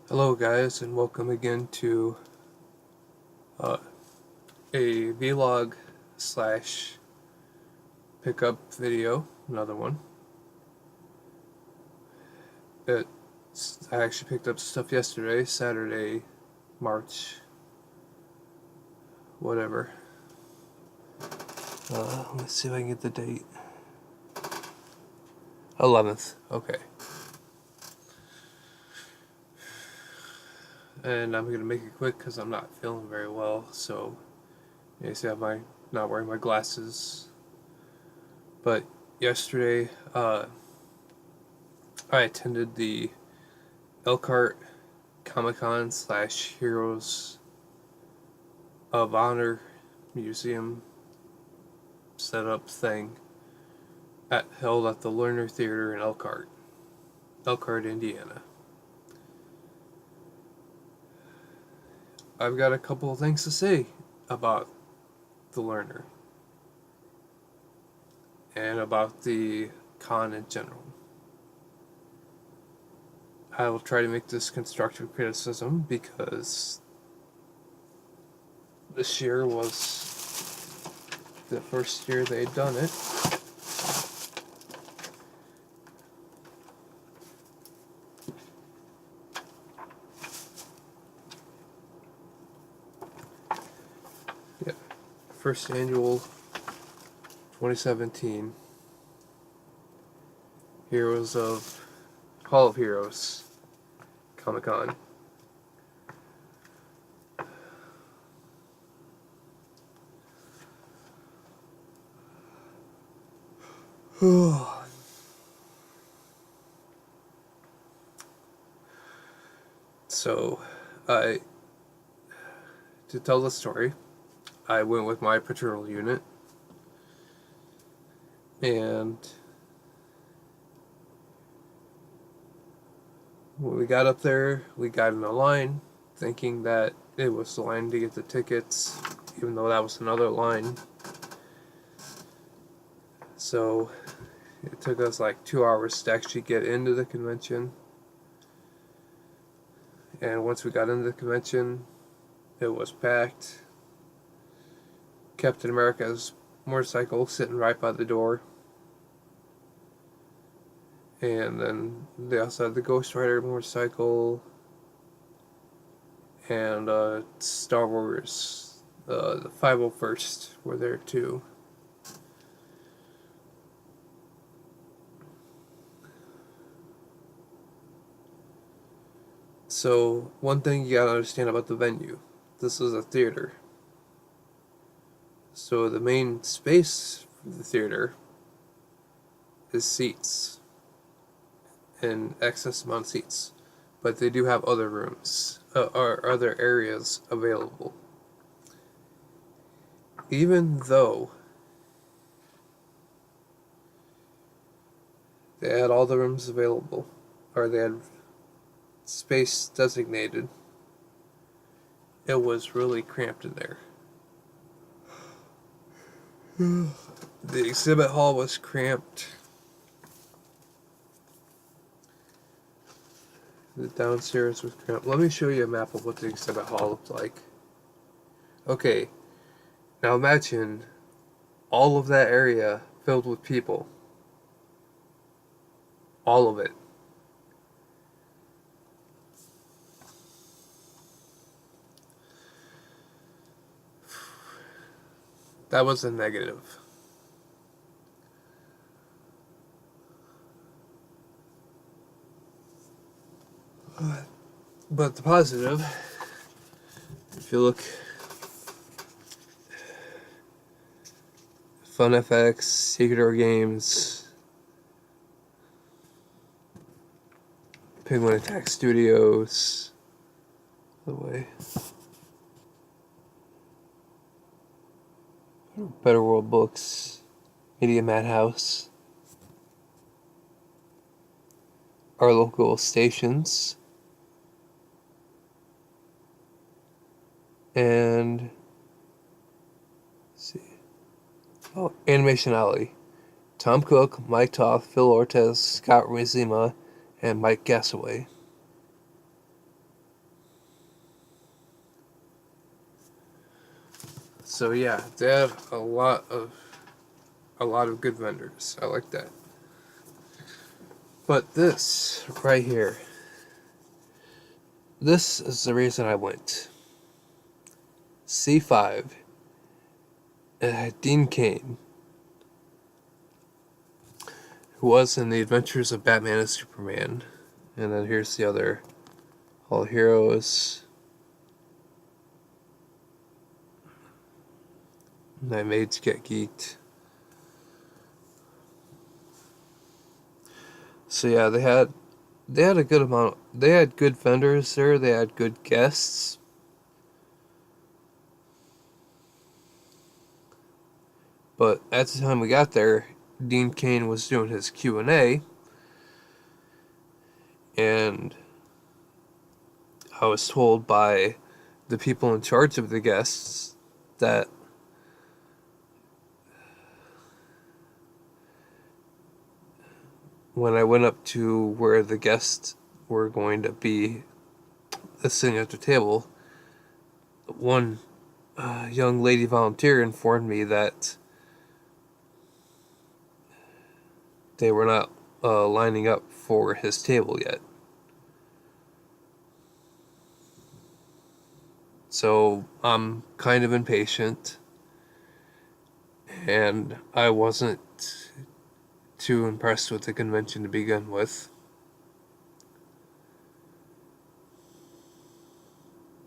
Hello guys, and welcome again to uh, a vlog slash pickup video, another one. I actually picked up stuff yesterday, Saturday, March, whatever. Let's see if I can get the date. 11th, okay. And I'm going to make it quick because I'm not feeling very well, so you see I'm not wearing my glasses. But yesterday, I attended the Elkhart comicon slash Heroes of Honor museum setup thing held at the Lerner Theater in Elkhart, Indiana. I've got a couple of things to say about the Lerner and about the con in general. I will try to make this constructive criticism because this year was the first year they'd done it. Yeah, first annual 2017 Hall of Heroes Comic-Con. So, to tell the story, I went with my patrol unit, and when we got up there, we got in a line, thinking that it was the line to get the tickets, even though that was another line. So, it took us like 2 hours to actually get into the convention. And once we got into the convention, it was packed. Captain America's motorcycle sitting right by the door. And then they also had the Ghost Rider motorcycle and Star Wars, the 501st were there too. So, one thing you gotta understand about the venue, this is a theater. So the main space for the theater is seats, and excess amount of seats. But they do have other rooms, or other areas available. Even though they had all the rooms available, or they had space designated, it was really cramped in there. The exhibit hall was cramped. The downstairs was cramped. Let me show you a map of what the exhibit hall looked like. Okay, now imagine all of that area filled with people. All of it. That was a negative. But the positive, if you look, Fun FX, Secret Door Games, Penguin Attack Studios, by the way, Better World Books, Media Madhouse, our local stations, and let's see. Oh, Animation Alley. Tom Cook, Mike Toth, Phil Ortez, Scott Rizima, and Mike Gassaway. So yeah, they have a lot of good vendors. I like that. But this right here, this is the reason I went. C5. It had Dean Cain, who was in the Adventures of Batman and Superman. And then here's the other All Heroes. Nightmaids Get Geeked. So yeah, they had a good amount. They had good vendors there. They had good guests. But at the time we got there, Dean Cain was doing his Q&A, and I was told by the people in charge of the guests that when I went up to where the guests were going to be sitting at the table, one young lady volunteer informed me that they were not lining up for his table yet. So I'm kind of impatient, and I wasn't too impressed with the convention to begin with.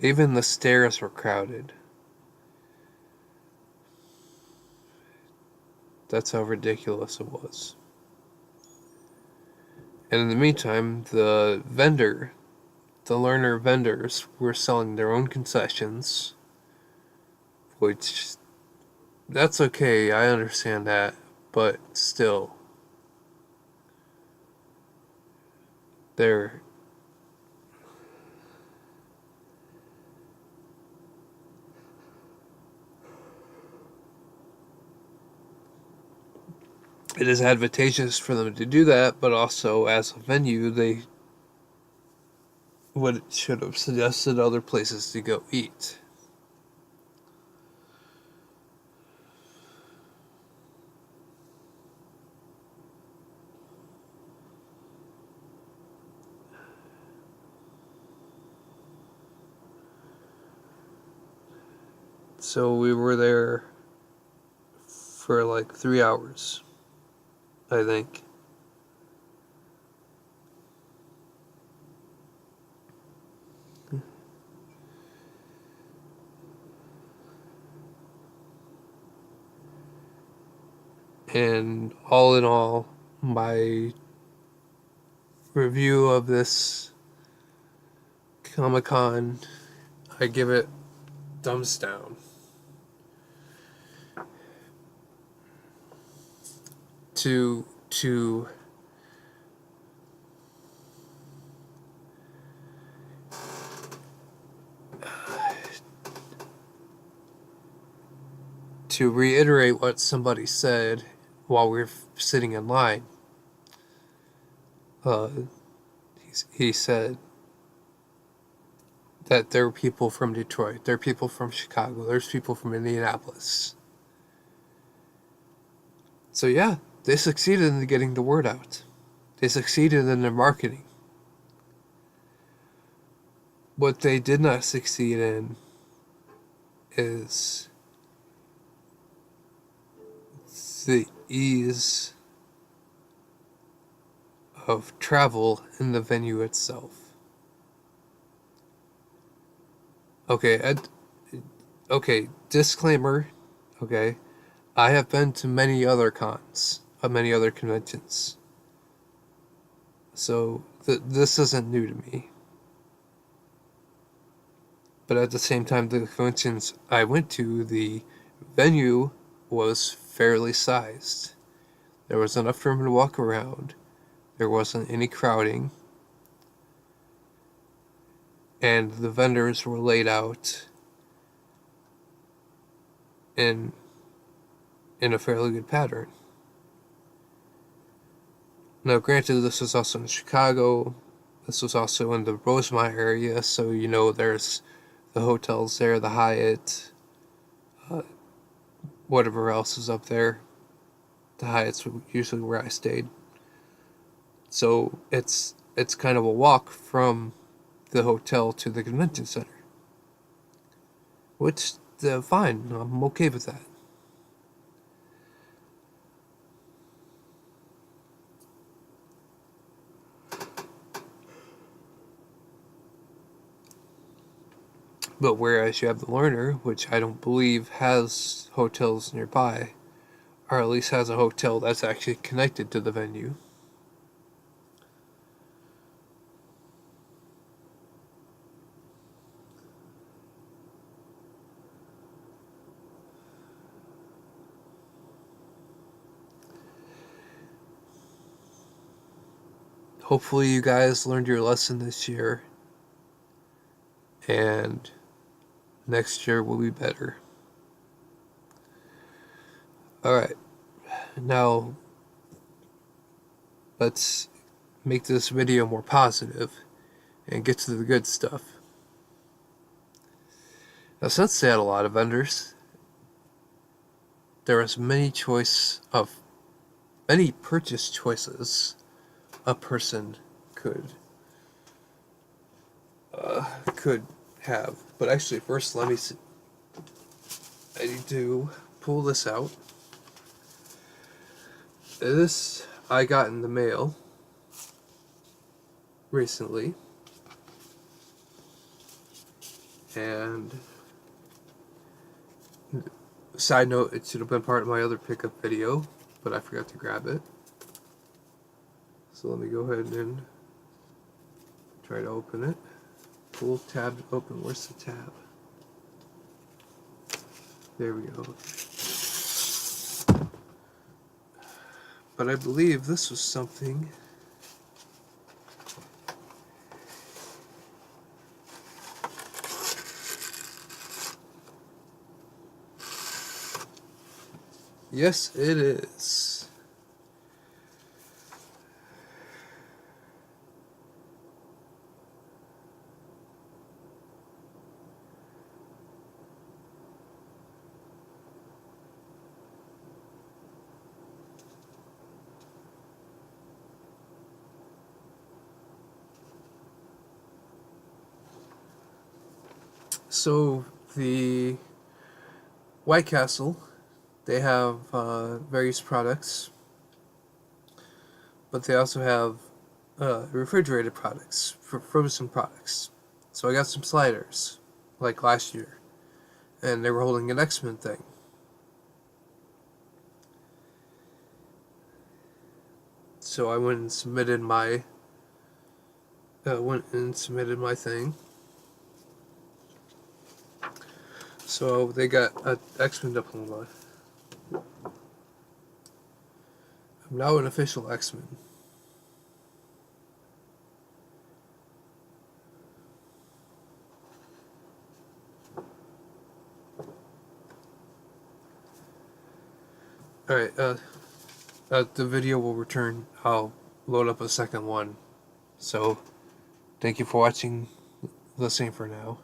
Even the stairs were crowded. That's how ridiculous it was. And in the meantime, the learner vendors were selling their own concessions, which, that's okay, I understand that, but still, they're it is advantageous for them to do that, but also as a venue, they should have suggested other places to go eat. So we were there for like 3 hours, I think. And all in all, my review of this Comic-Con, I give it thumbs down. To reiterate what somebody said while we were sitting in line, he said that there are people from Detroit, there are people from Chicago, there's people from Indianapolis. So yeah, they succeeded in getting the word out. They succeeded in their marketing. What they did not succeed in is the ease of travel in the venue itself. Okay, disclaimer, okay? I have been to many other cons, many other conventions. So this isn't new to me. But at the same time, the conventions I went to, the venue was fairly sized. There was enough room to walk around. There wasn't any crowding. And the vendors were laid out in a fairly good pattern. Now, granted, this was also in Chicago. This was also in the Rosemont area, so there's the hotels there, the Hyatt, whatever else is up there. The Hyatt's usually where I stayed. So it's kind of a walk from the hotel to the convention center. Which, fine, I'm okay with that. But whereas you have the Learner, which I don't believe has hotels nearby, or at least has a hotel that's actually connected to the venue. Hopefully you guys learned your lesson this year, and next year will be better. Alright, now let's make this video more positive and get to the good stuff. Now, since they had a lot of vendors, there was many purchase choices a person could have. But actually, first let me see. I need to pull this out. This I got in the mail recently, and side note, it should have been part of my other pickup video, but I forgot to grab it. So let me go ahead and try to open it. Pull tab to open. Where's the tab? There we go. But I believe this was something. Yes, it is. So the White Castle, they have various products, but they also have refrigerated products, frozen products. So I got some sliders, like last year, and they were holding an X-Men thing. So I went and submitted my thing. So they got an X-Men diploma. I'm now an official X-Men. Alright, the video will return. I'll load up a second one. So, thank you for watching, listening for now.